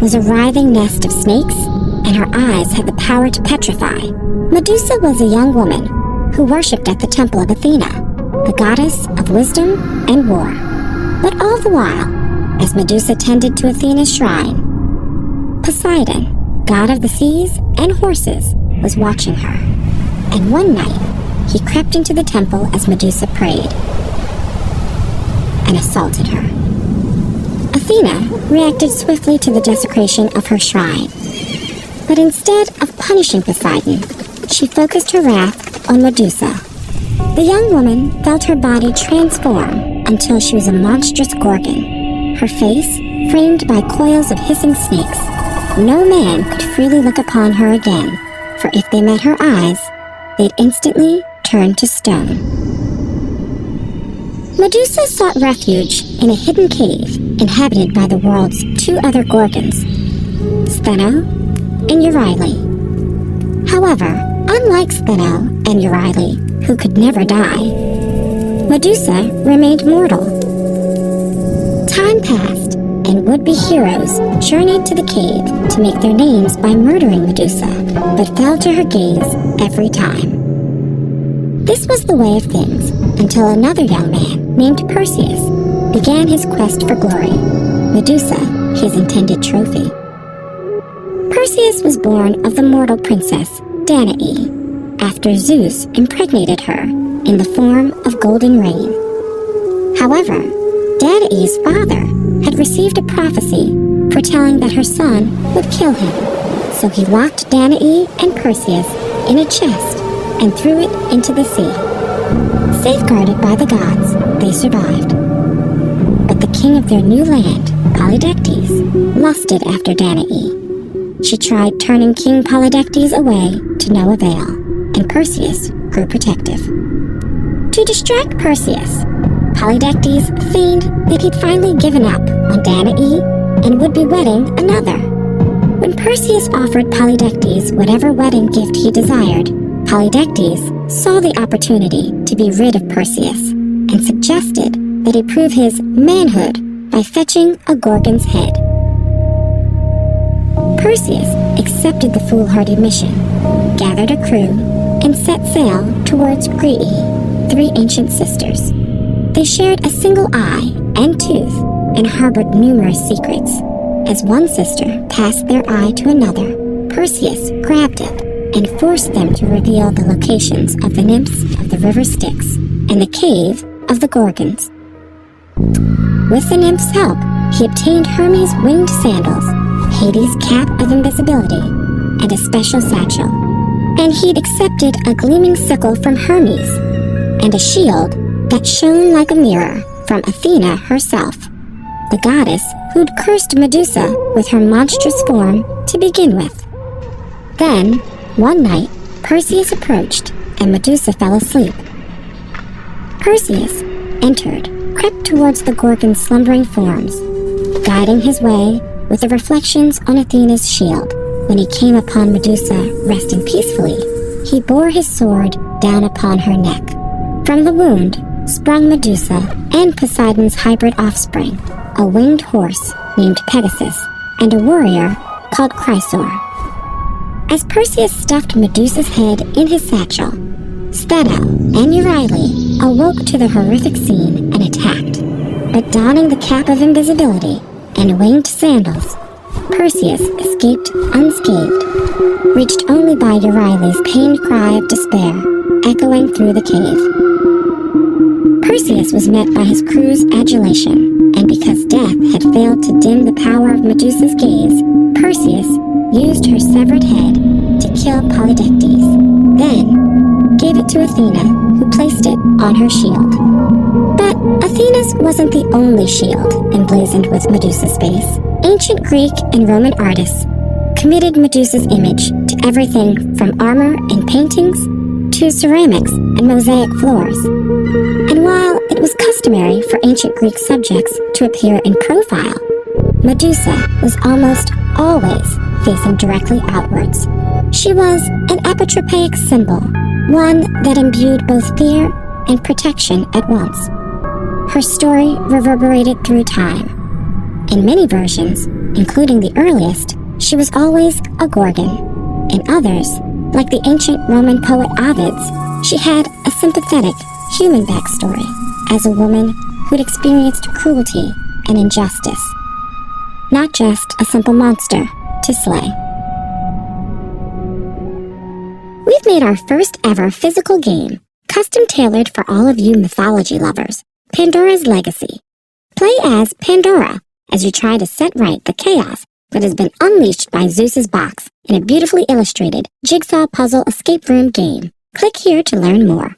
was a writhing nest of snakes, and her eyes had the power to petrify. Medusa was a young woman who worshipped at the temple of Athena, the goddess of wisdom and war. But all the while, as Medusa tended to Athena's shrine, Poseidon, god of the seas and horses, was watching her. And one night, he crept into the temple as Medusa prayed and assaulted her. Athena reacted swiftly to the desecration of her shrine, but instead of punishing Poseidon, she focused her wrath on Medusa. The young woman felt her body transform until she was a monstrous Gorgon, her face framed by coils of hissing snakes. No man could freely look upon her again, for if they met her eyes, they'd instantly turn to stone. Medusa sought refuge in a hidden cave inhabited by the world's two other Gorgons, Stheno and Euryale. However, unlike Stheno and Euryale, who could never die, Medusa remained mortal. Time passed, and would-be heroes journeyed to the cave to make their names by murdering Medusa, but fell to her gaze every time. This was the way of things until another young man named Perseus began his quest for glory, Medusa, his intended trophy. Perseus was born of the mortal princess Danae, after Zeus impregnated her in the form of golden rain. However, Danae's father had received a prophecy foretelling that her son would kill him, so he locked Danae and Perseus in a chest and threw it into the sea. Safeguarded by the gods, they survived. But the king of their new land, Polydectes, lusted after Danae. She tried turning King Polydectes away to no avail, and Perseus grew protective. To distract Perseus, Polydectes feigned that he'd finally given up on Danae and would be wedding another. When Perseus offered Polydectes whatever wedding gift he desired, Polydectes saw the opportunity to be rid of Perseus and suggested that he prove his manhood by fetching a Gorgon's head. Perseus accepted the foolhardy mission, gathered a crew, and set sail towards Grae, 3 ancient sisters. They shared a single eye and tooth and harbored numerous secrets. As one sister passed their eye to another, Perseus grabbed it and forced them to reveal the locations of the nymphs of the river Styx and the cave of the Gorgons. With the nymphs' help, he obtained Hermes' winged sandals, Hades' cap of invisibility, and a special satchel. And he'd accepted a gleaming sickle from Hermes, and a shield that shone like a mirror from Athena herself, the goddess who'd cursed Medusa with her monstrous form to begin with. Then, one night, Perseus approached, and Medusa fell asleep. Perseus entered, crept towards the Gorgon's slumbering forms, guiding his way with the reflections on Athena's shield. When he came upon Medusa resting peacefully, he bore his sword down upon her neck. From the wound sprung Medusa and Poseidon's hybrid offspring, a winged horse named Pegasus, and a warrior called Chrysaor. As Perseus stuffed Medusa's head in his satchel, Stheno and Euryale awoke to the horrific scene and attacked. But donning the cap of invisibility and winged sandals, Perseus escaped unscathed, reached only by Euryale's pained cry of despair echoing through the cave. Perseus was met by his crew's adulation, and because death had failed to dim the power of Medusa's gaze, Perseus used her severed head to kill Polydectes, then gave it to Athena, who placed it on her shield. But Athena's wasn't the only shield emblazoned with Medusa's face. Ancient Greek and Roman artists committed Medusa's image to everything from armor and paintings to ceramics and mosaic floors. And while it was customary for ancient Greek subjects to appear in profile, Medusa was almost always facing directly outwards. She was an apotropaic symbol, one that imbued both fear and protection at once. Her story reverberated through time. In many versions, including the earliest, she was always a Gorgon. In others, like the ancient Roman poet Ovid's, she had a sympathetic, human backstory as a woman who'd experienced cruelty and injustice, not just a simple monster to slay. We've made our first ever physical game, custom tailored for all of you mythology lovers, Pandora's Legacy. Play as Pandora as you try to set right the chaos that has been unleashed by Zeus's box in a beautifully illustrated jigsaw puzzle escape room game. Click here to learn more.